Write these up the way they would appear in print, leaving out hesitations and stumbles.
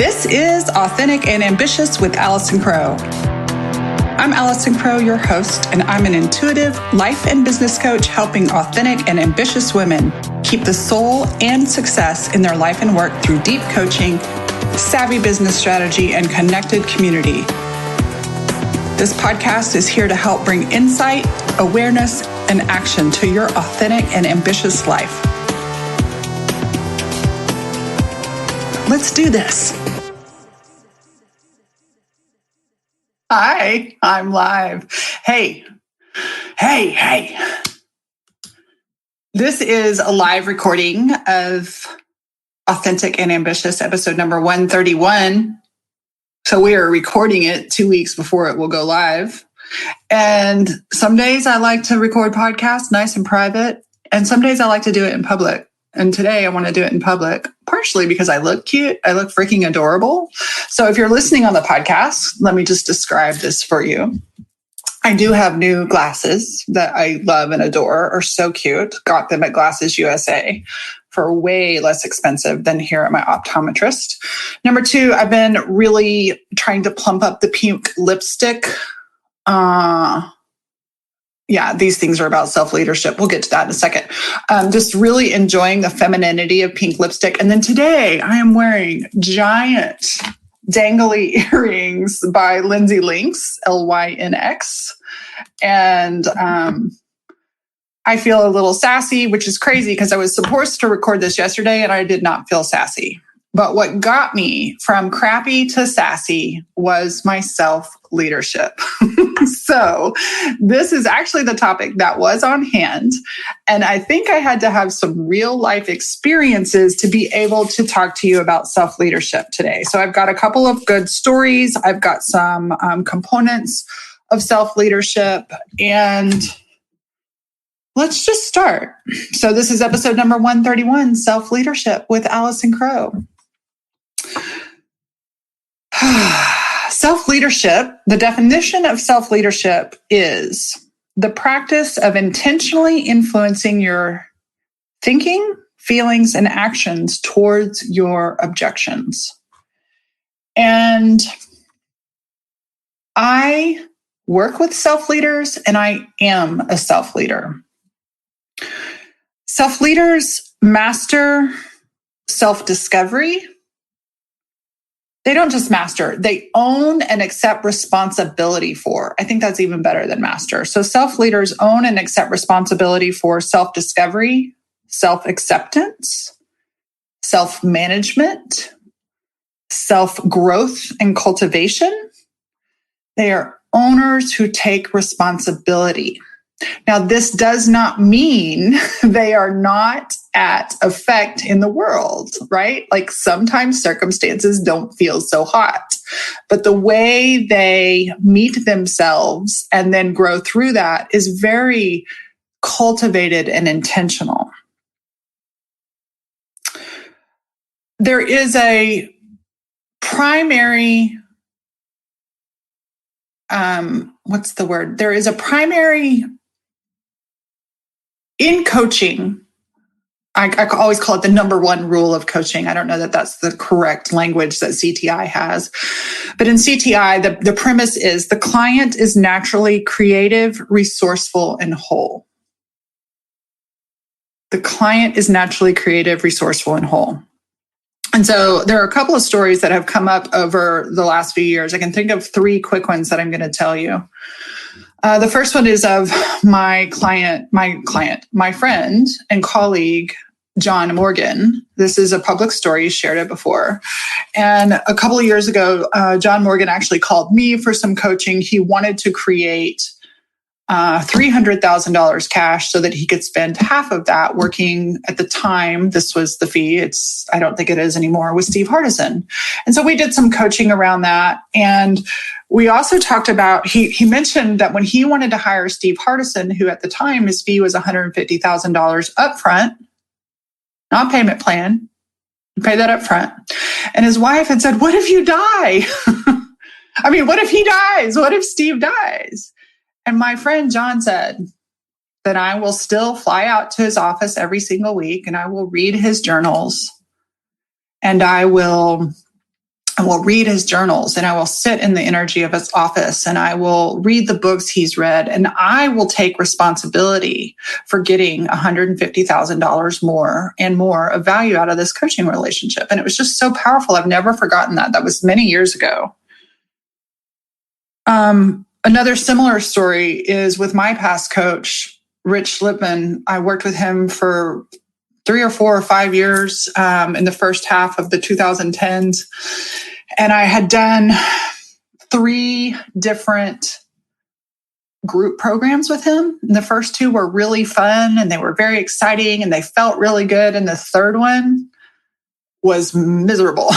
This is Authentic and Ambitious with Allison Crow. I'm Allison Crow, your host, and I'm an intuitive life and business coach helping authentic and ambitious women keep the soul and success in their life and work through deep coaching, savvy business strategy, and connected community. This podcast is here to help bring insight, awareness, and action to your authentic and ambitious life. Let's do this. Hi, I'm live. Hey. This is a live recording of Authentic and Ambitious, episode number 131. So we are recording it 2 weeks before it will go live. And some days I like to record podcasts nice and private. And some days I like to do it in public. And today I want to do it in public, partially because I look cute. I look freaking adorable. So if you're listening on the podcast, let me just describe this for you. I do have new glasses that I love and adore, are so cute. Got them at Glasses USA for way less expensive than here at my optometrist. Number two, I've been really trying to plump up the pink lipstick. These things are about self-leadership. We'll get to that in a second. Just really enjoying the femininity of pink lipstick. And then today I am wearing giant dangly earrings by Lindsay Lynx, Lynx. And I feel a little sassy, which is crazy because I was supposed to record this yesterday and I did not feel sassy. But what got me from crappy to sassy was my self-leadership. So this is actually the topic that was on hand. And I think I had to have some real life experiences to be able to talk to you about self-leadership today. So I've got a couple of good stories. I've got some components of self-leadership, and let's just start. So this is episode number 131, Self-Leadership with Allison Crow. Self-leadership, the definition of self-leadership is the practice of intentionally influencing your thinking, feelings, and actions towards your objections. And I work with self-leaders, and I am a self-leader. Self-leaders master self-discovery. They don't just master, they own and accept responsibility for. I think that's even better than master. So self-leaders own and accept responsibility for self-discovery, self-acceptance, self-management, self-growth and cultivation. They are owners who take responsibility. Now, this does not mean they are not at effect in the world, right? Like sometimes circumstances don't feel so hot, but the way they meet themselves and then grow through that is very cultivated and intentional. There is a primary, There is a primary in coaching. I always call it the number one rule of coaching. I don't know that that's the correct language that CTI has. But in CTI, the premise is the client is naturally creative, resourceful, and whole. The client is naturally creative, resourceful, and whole. And so there are a couple of stories that have come up over the last few years. I can think of three quick ones that I'm going to tell you. The first one is of my friend and colleague, John Morgan. This is a public story. He's shared it before. And a couple of years ago, John Morgan actually called me for some coaching. He wanted to create $300,000 cash so that he could spend half of that working at the time. This was the fee. I don't think it is anymore, with Steve Hardison. And so we did some coaching around that. And we also talked about, he mentioned that when he wanted to hire Steve Hardison, who at the time his fee was $150,000 upfront, not payment plan, you pay that upfront. And his wife had said, what if you die? What if he dies? What if Steve dies? And my friend John said that I will still fly out to his office every single week and I will read his journals and I will I will read his journals, and I will sit in the energy of his office, and I will read the books he's read, and I will take responsibility for getting $150,000 more and more of value out of this coaching relationship. And it was just so powerful. I've never forgotten that. That was many years ago. Another similar story is with my past coach, Rich Lipman. I worked with him for 3 or 4 or 5 years in the first half of the 2010s. And I had done 3 different group programs with him. And the first 2 were really fun and they were very exciting and they felt really good. And the third one was miserable.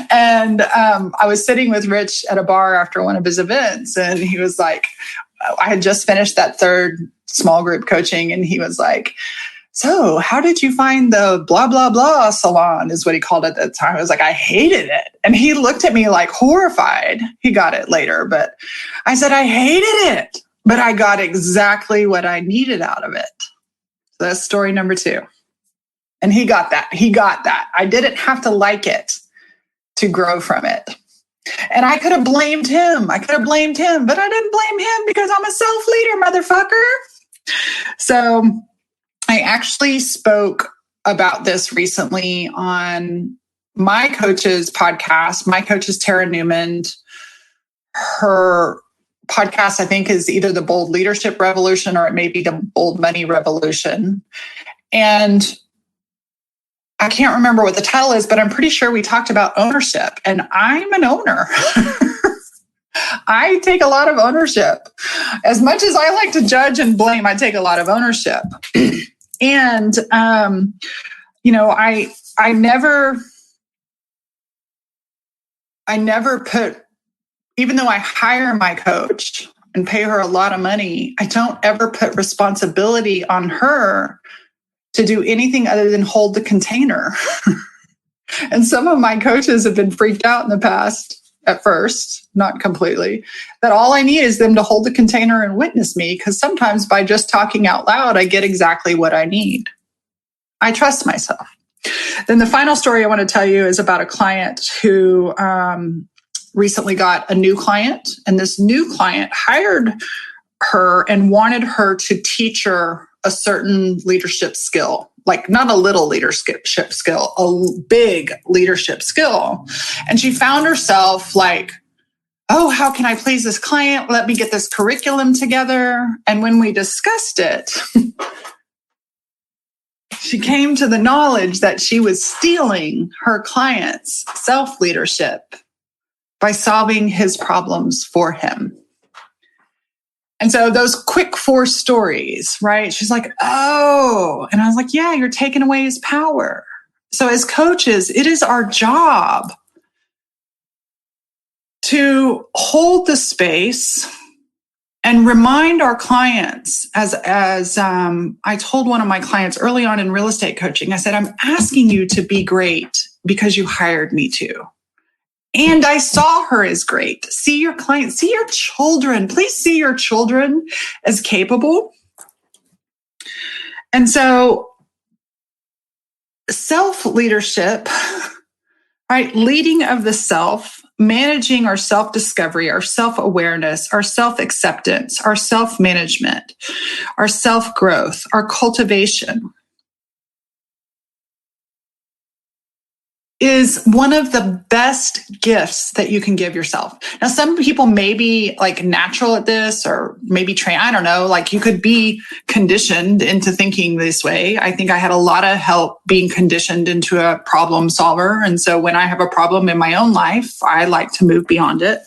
And I was sitting with Rich at a bar after one of his events, and he was like, I had just finished that 3rd small group coaching, and he was like, so how did you find the blah, blah, blah salon is what he called it at the time. I was like, I hated it. And he looked at me like horrified. He got it later, but I said, I hated it, but I got exactly what I needed out of it. So that's story number 2. And he got that. He got that. I didn't have to like it to grow from it. And I could have blamed him. But I didn't blame him because I'm a self-leader, motherfucker. So I actually spoke about this recently on my coach's podcast. My coach is Tara Newman. Her podcast, I think, is either the Bold Leadership Revolution or it may be the Bold Money Revolution. And I can't remember what the title is, but I'm pretty sure we talked about ownership. And I'm an owner. I take a lot of ownership. As much as I like to judge and blame, I take a lot of ownership. And, I never put, even though I hire my coach and pay her a lot of money, I don't ever put responsibility on her to do anything other than hold the container. And some of my coaches have been freaked out in the past, at first, not completely, that all I need is them to hold the container and witness me, because sometimes by just talking out loud, I get exactly what I need. I trust myself. Then the final story I want to tell you is about a client who recently got a new client, and this new client hired her and wanted her to teach her a certain leadership skill, like not a little leadership skill, a big leadership skill. And she found herself like, oh, how can I please this client? Let me get this curriculum together. And when we discussed it, she came to the knowledge that she was stealing her client's self-leadership by solving his problems for him. And so those quick 4 stories, right? She's like, oh, and I was like, yeah, you're taking away his power. So as coaches, it is our job to hold the space and remind our clients, as I told one of my clients early on in real estate coaching, I said, I'm asking you to be great because you hired me to. And I saw her as great. See your clients, see your children. Please see your children as capable. And so self-leadership, right? Leading of the self, managing our self-discovery, our self-awareness, our self-acceptance, our self-management, our self-growth, our cultivation is one of the best gifts that you can give yourself. Now, some people may be like natural at this or maybe trained. I don't know, like you could be conditioned into thinking this way. I think I had a lot of help being conditioned into a problem solver. And so when I have a problem in my own life, I like to move beyond it.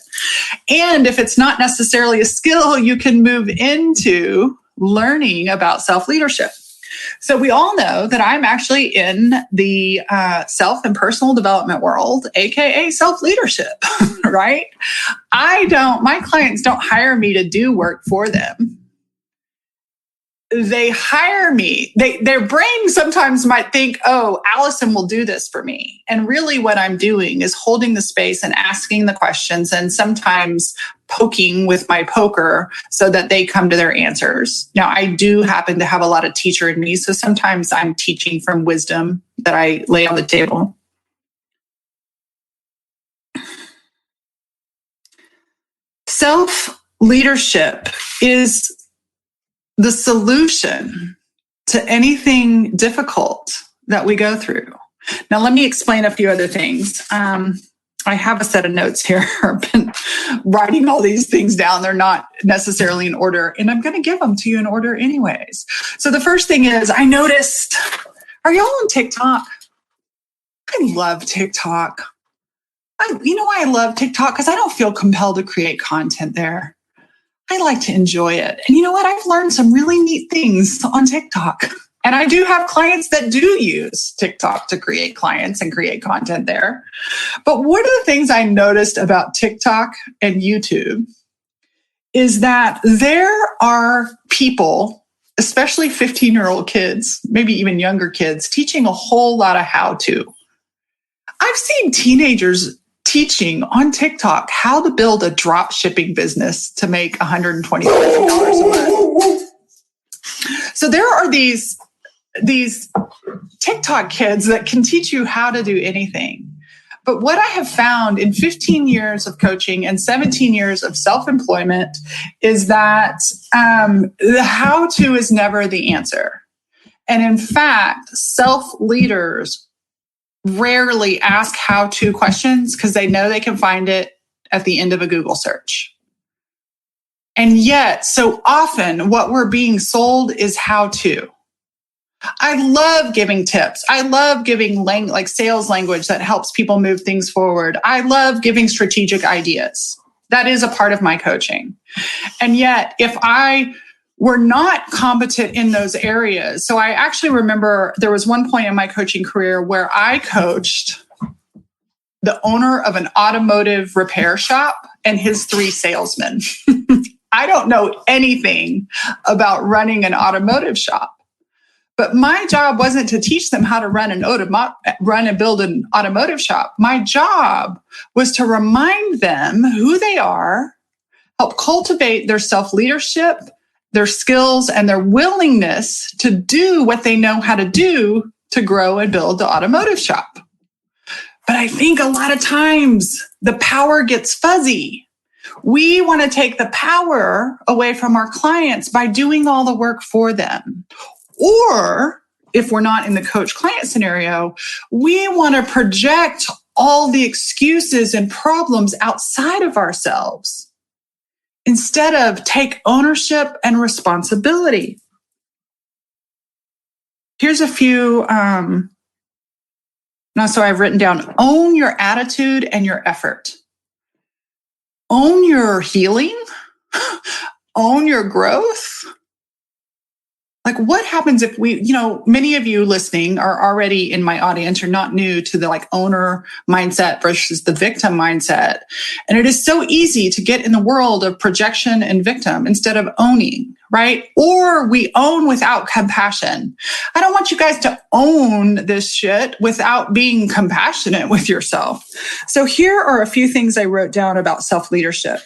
And if it's not necessarily a skill, you can move into learning about self-leadership. So we all know that I'm actually in the self and personal development world, AKA self-leadership, right? My clients don't hire me to do work for them. They hire me. Their brain sometimes might think, oh, Allison will do this for me. And really what I'm doing is holding the space and asking the questions and sometimes poking with my poker so that they come to their answers. Now, I do happen to have a lot of teacher in me. So sometimes I'm teaching from wisdom that I lay on the table. Self-leadership is the solution to anything difficult that we go through. Now, let me explain a few other things. I have a set of notes here. I've been writing all these things down. They're not necessarily in order, and I'm going to give them to you in order anyways. So the first thing is, I noticed, are y'all on TikTok? I love TikTok. You know why I love TikTok? Because I don't feel compelled to create content there. I like to enjoy it. And you know what? I've learned some really neat things on TikTok. And I do have clients that do use TikTok to create clients and create content there. But one of the things I noticed about TikTok and YouTube is that there are people, especially 15-year-old kids, maybe even younger kids, teaching a whole lot of how-to. I've seen teenagers teaching on TikTok how to build a drop shipping business to make $120,000 a month. So there are these TikTok kids that can teach you how to do anything. But what I have found in 15 years of coaching and 17 years of self-employment is that the how-to is never the answer. And in fact, self-leaders rarely ask how-to questions because they know they can find it at the end of a Google search. And yet, so often what we're being sold is how-to. I love giving tips. I love giving sales language that helps people move things forward. I love giving strategic ideas. That is a part of my coaching. And yet, if I were not competent in those areas, so I actually remember there was one point in my coaching career where I coached the owner of an automotive repair shop and his 3 salesmen. I don't know anything about running an automotive shop. But my job wasn't to teach them how to run and build an automotive shop. My job was to remind them who they are, help cultivate their self-leadership, their skills, and their willingness to do what they know how to do to grow and build the automotive shop. But I think a lot of times the power gets fuzzy. We want to take the power away from our clients by doing all the work for them. Or if we're not in the coach-client scenario, we want to project all the excuses and problems outside of ourselves instead of take ownership and responsibility. Here's a few. So I've written down, own your attitude and your effort. Own your healing. Own your growth. Like, what happens if many of you listening are already in my audience, you're not new to the owner mindset versus the victim mindset. And it is so easy to get in the world of projection and victim instead of owning, right? Or we own without compassion. I don't want you guys to own this shit without being compassionate with yourself. So here are a few things I wrote down about self-leadership.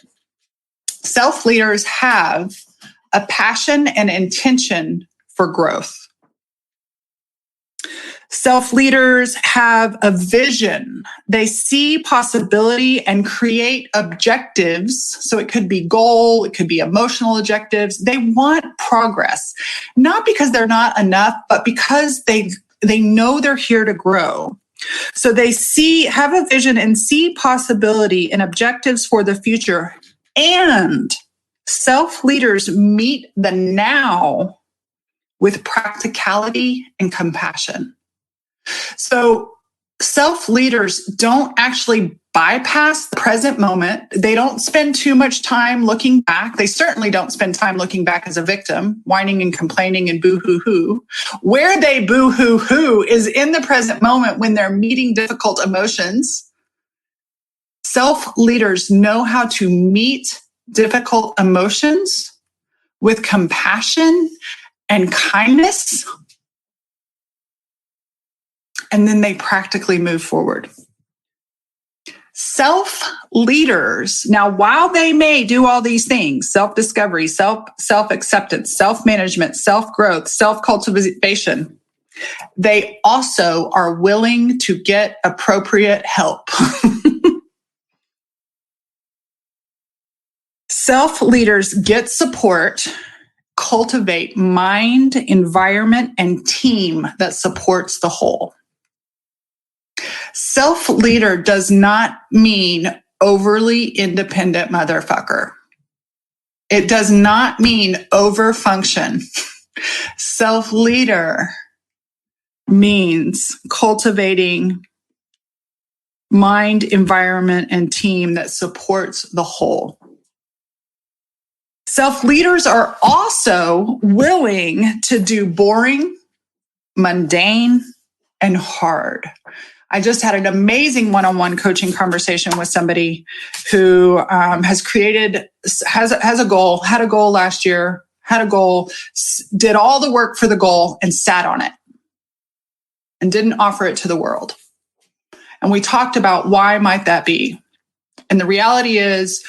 Self-leaders have a passion and intention for growth. Self-leaders have a vision. They see possibility and create objectives. So it could be goal, it could be emotional objectives. They want progress, not because they're not enough, but because they know they're here to grow. So they have a vision and see possibility and objectives for the future. And self-leaders meet the now with practicality and compassion. So self-leaders don't actually bypass the present moment. They don't spend too much time looking back. They certainly don't spend time looking back as a victim, whining and complaining and boo-hoo-hoo. Where they boo-hoo-hoo is in the present moment when they're meeting difficult emotions. Self-leaders know how to meet difficult emotions with compassion and kindness, and then they practically move forward. Self-leaders, now while they may do all these things, self-discovery, self-acceptance, self-management, self-growth, self-cultivation, they also are willing to get appropriate help. Self-leaders get support, cultivate mind, environment, and team that supports the whole. Self-leader does not mean overly independent motherfucker. It does not mean overfunction. Self-leader means cultivating mind, environment, and team that supports the whole. Self-leaders are also willing to do boring, mundane, and hard. I just had an amazing one-on-one coaching conversation with somebody who has a goal, had a goal last year, had a goal, did all the work for the goal and sat on it and didn't offer it to the world. And we talked about why might that be. And the reality is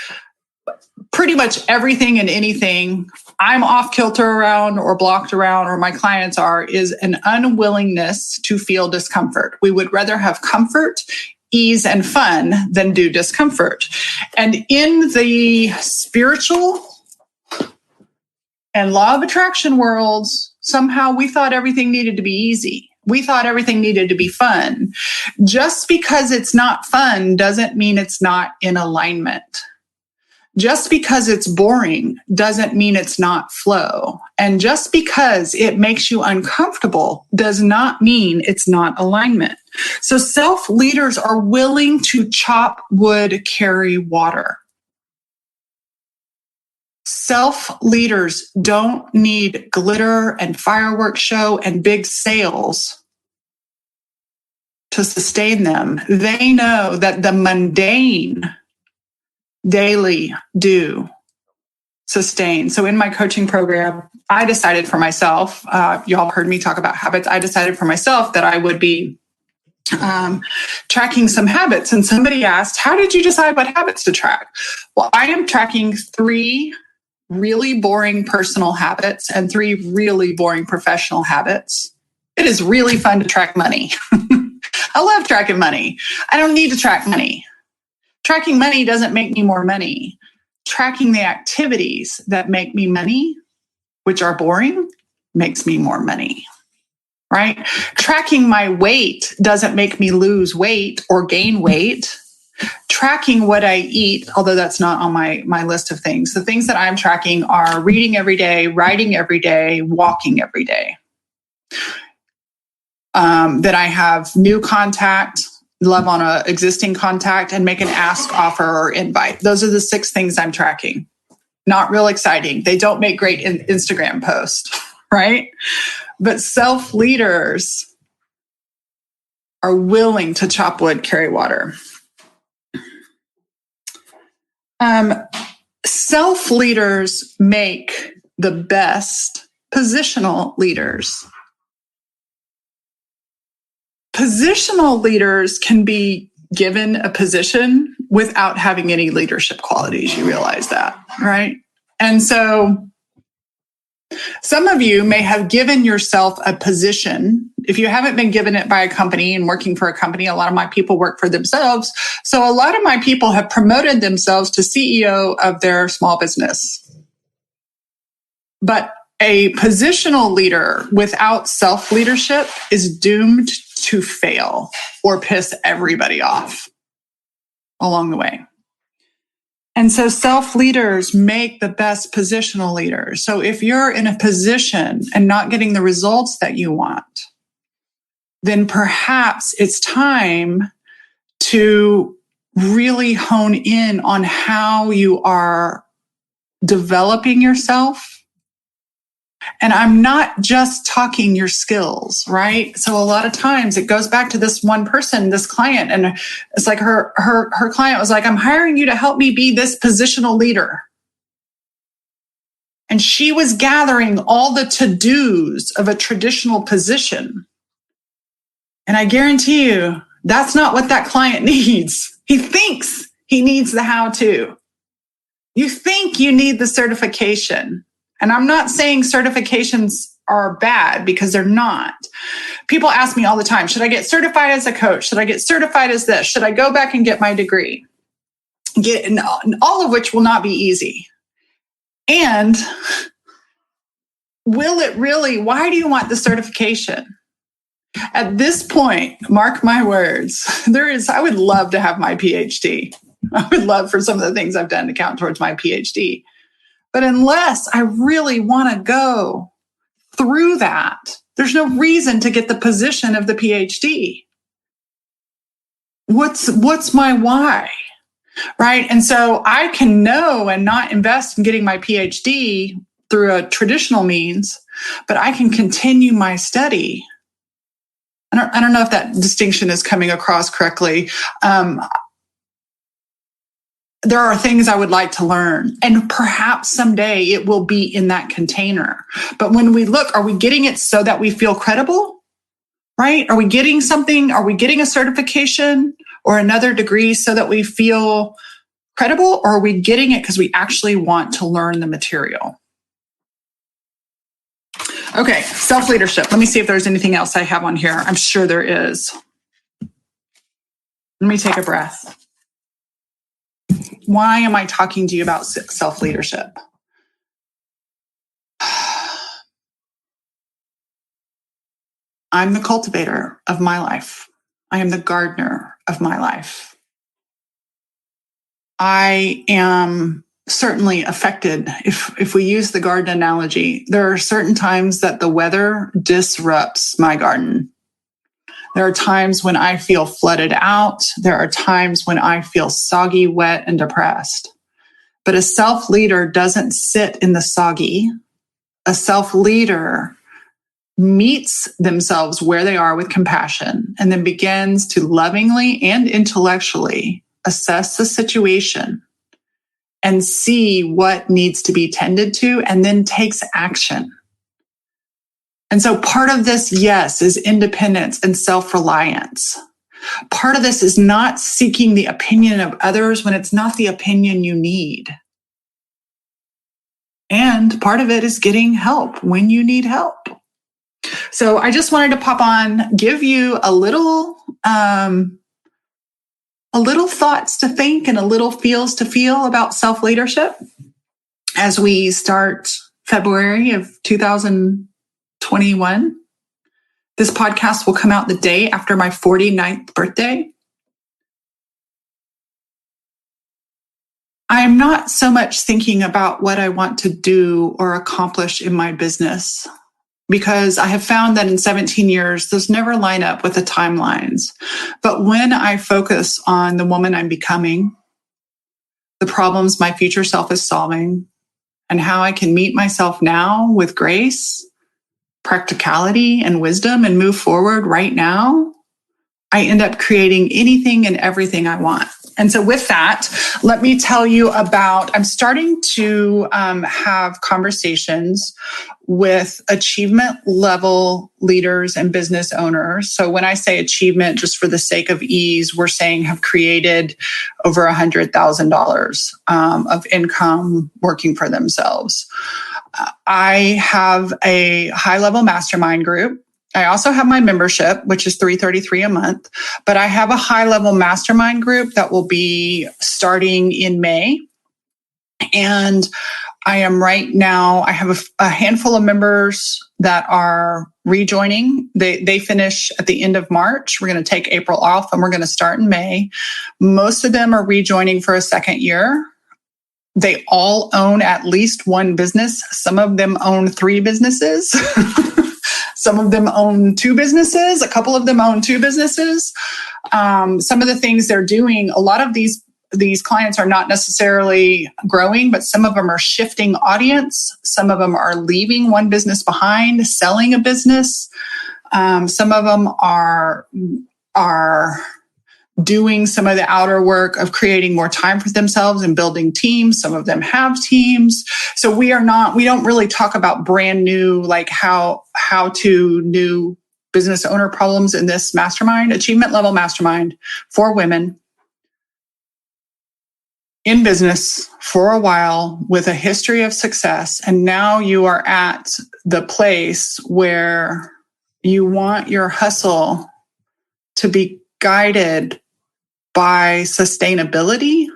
pretty much everything and anything I'm off kilter around or blocked around, or my clients are, is an unwillingness to feel discomfort. We would rather have comfort, ease, and fun than do discomfort. And in the spiritual and law of attraction worlds, somehow we thought everything needed to be easy. We thought everything needed to be fun. Just because it's not fun doesn't mean it's not in alignment. Just because it's boring doesn't mean it's not flow. And just because it makes you uncomfortable does not mean it's not alignment. So self-leaders are willing to chop wood, carry water. Self-leaders don't need glitter and fireworks show and big sales to sustain them. They know that the mundane daily do sustain. So in my coaching program, I decided for myself, y'all heard me talk about habits. I decided for myself that I would be tracking some habits. And somebody asked, how did you decide what habits to track? Well, I am tracking 3 really boring personal habits and 3 really boring professional habits. It is really fun to track money. I love tracking money. I don't need to track money. Tracking money doesn't make me more money. Tracking the activities that make me money, which are boring, makes me more money, right? Tracking my weight doesn't make me lose weight or gain weight. Tracking what I eat, although that's not on my list of things. The things that I'm tracking are reading every day, writing every day, walking every day. That I have new contact, love on an existing contact, and make an ask, offer, or invite. Those are the 6 things I'm tracking. Not real exciting. They don't make great Instagram posts, right? But self-leaders are willing to chop wood, carry water. Self-leaders make the best positional leaders. Positional leaders can be given a position without having any leadership qualities. You realize that, right? And so some of you may have given yourself a position. If you haven't been given it by a company and working for a company, a lot of my people work for themselves. So a lot of my people have promoted themselves to CEO of their small business. But a positional leader without self-leadership is doomed to fail or piss everybody off along the way. And so self-leaders make the best positional leaders. So if you're in a position and not getting the results that you want, then perhaps it's time to really hone in on how you are developing yourself. And I'm not just talking your skills, right? So a lot of times it goes back to this one person, this client, and it's like her client was like, I'm hiring you to help me be this positional leader. And she was gathering all the to-dos of a traditional position. And I guarantee you, that's not what that client needs. He thinks he needs the how-to. You think you need the certification. And I'm not saying certifications are bad, because they're not. People ask me all the time, should I get certified as a coach? Should I get certified as this? Should I go back and get my degree? All of which will not be easy. And will it really, why do you want the certification? At this point, mark my words, I would love to have my PhD. I would love for some of the things I've done to count towards my PhD. But unless I really want to go through that, there's no reason to get the position of the PhD. What's my why? Right? And so I can know and not invest in getting my PhD through a traditional means, but I can continue my study. I don't know if that distinction is coming across correctly. There are things I would like to learn, and perhaps someday it will be in that container. But when we look, are we getting it so that we feel credible? Right? Are we getting something? Are we getting a certification or another degree so that we feel credible? Or are we getting it because we actually want to learn the material? Okay, self-leadership. Let me see if there's anything else I have on here. I'm sure there is. Let me take a breath. Why am I talking to you about self-leadership? I'm the cultivator of my life. I am the gardener of my life. I am certainly affected. If we use the garden analogy, there are certain times that the weather disrupts my garden. There are times when I feel flooded out. There are times when I feel soggy, wet, and depressed. But a self-leader doesn't sit in the soggy. A self-leader meets themselves where they are with compassion and then begins to lovingly and intellectually assess the situation and see what needs to be tended to, and then takes action. And so part of this, yes, is independence and self-reliance. Part of this is not seeking the opinion of others when it's not the opinion you need. And part of it is getting help when you need help. So I just wanted to pop on, give you a little thoughts to think and a little feels to feel about self-leadership as we start February of 2021. This podcast will come out the day after my 49th birthday. I am not so much thinking about what I want to do or accomplish in my business, because I have found that in 17 years, those never line up with the timelines. But when I focus on the woman I'm becoming, the problems my future self is solving, and how I can meet myself now with grace, practicality, and wisdom and move forward right now, I end up creating anything and everything I want. And so with that, let me tell you about, I'm starting to have conversations with achievement level leaders and business owners. So when I say achievement, just for the sake of ease, we're saying have created over $100,000 of income working for themselves. I have a high level mastermind group. I also have my membership, which is $333 a month, but I have a high level mastermind group that will be starting in May. And I am right now, I have a handful of members that are rejoining. They finish at the end of March. We're going to take April off and we're going to start in May. Most of them are rejoining for a second year. They all own at least one business. Some of them own 3 businesses. Some of them own 2 businesses. A couple of them own 2 businesses. Some of the things they're doing, a lot of these clients are not necessarily growing, but some of them are shifting audience. Some of them are leaving one business behind, selling a business. Some of them are doing some of the outer work of creating more time for themselves and building teams. Some of them have teams. So we don't really talk about brand new, like how to new business owner problems in this mastermind, achievement level mastermind for women in business for a while with a history of success. And now you are at the place where you want your hustle to be guided by sustainability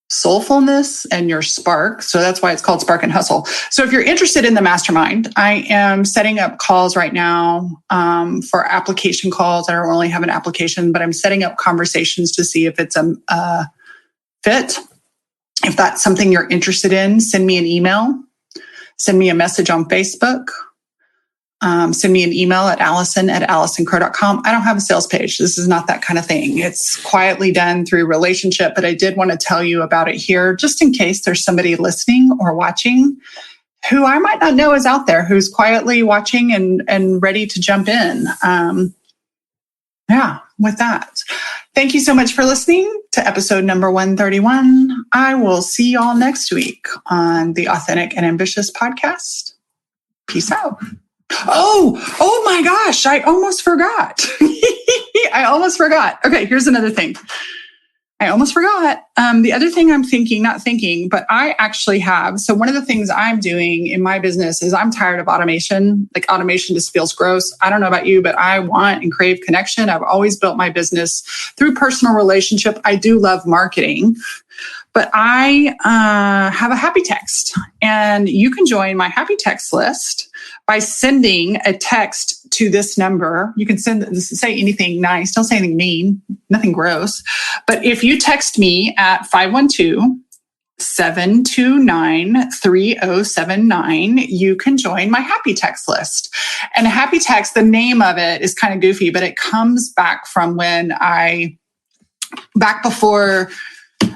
soulfulness and your spark. So that's why it's called Spark and Hustle. So if you're interested in the mastermind, I am setting up calls right now for application calls. I don't really have an application, but I'm setting up conversations to see if it's a fit. If that's something you're interested in, send me an email, send me a message on Facebook. Send me an email at allison@allisoncrow.com. I don't have a sales page. This is not that kind of thing. It's quietly done through relationship, but I did want to tell you about it here just in case there's somebody listening or watching who I might not know is out there, who's quietly watching and ready to jump in. With that, thank you so much for listening to episode number 131. I will see y'all next week on the Authentic and Ambitious podcast. Peace out. Oh my gosh, I almost forgot. Okay, here's another thing. I almost forgot. The other thing I'm not thinking, but I actually have. So one of the things I'm doing in my business is I'm tired of automation. Like automation just feels gross. I don't know about you, but I want and crave connection. I've always built my business through personal relationship. I do love marketing. But I have a happy text, and you can join my happy text list by sending a text to this number. You can say anything nice. Don't say anything mean, nothing gross. But if you text me at 512-729-3079, you can join my happy text list. And a happy text, the name of it is kind of goofy, but it comes back from when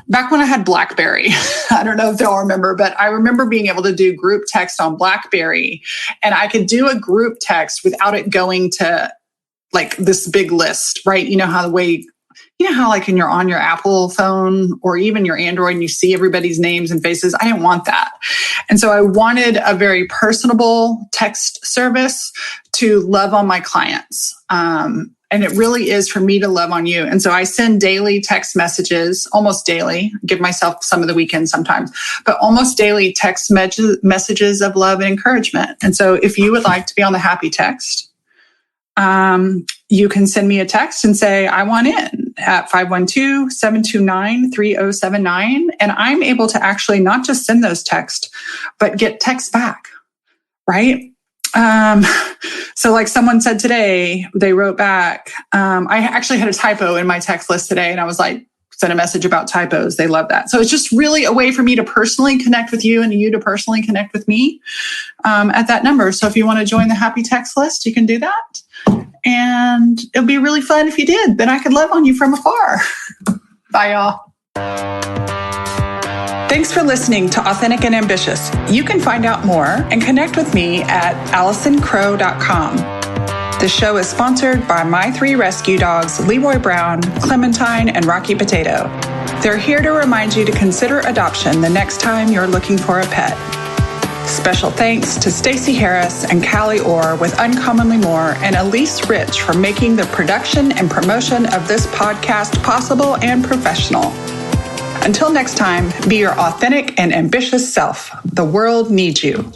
back when I had BlackBerry. I don't know if they'll remember, but I remember being able to do group text on BlackBerry, and I could do a group text without it going to like this big list, right? You know how like when you're on your Apple phone or even your Android and you see everybody's names and faces. I didn't want that. And so I wanted a very personable text service to love on my clients. And it really is for me to love on you. And so I send daily text messages, almost daily, give myself some of the weekends sometimes, but almost daily text messages of love and encouragement. And so if you would like to be on the happy text, you can send me a text and say, I want in at 512-729-3079. And I'm able to actually not just send those texts, but get texts back, right? So like someone said today, they wrote back, I actually had a typo in my text list today, and I was like, sent a message about typos. They love that. So it's just really a way for me to personally connect with you and you to personally connect with me at that number. So if you want to join the happy text list, you can do that. And it'll be really fun if you did. Then I could love on you from afar. Bye, y'all. Thanks for listening to Authentic and Ambitious. You can find out more and connect with me at AllisonCrow.com. The show is sponsored by my 3 rescue dogs, Leroy Brown, Clementine, and Rocky Potato. They're here to remind you to consider adoption the next time you're looking for a pet. Special thanks to Stacey Harris and Callie Orr with Uncommonly More and Elise Rich for making the production and promotion of this podcast possible and professional. Until next time, be your authentic and ambitious self. The world needs you.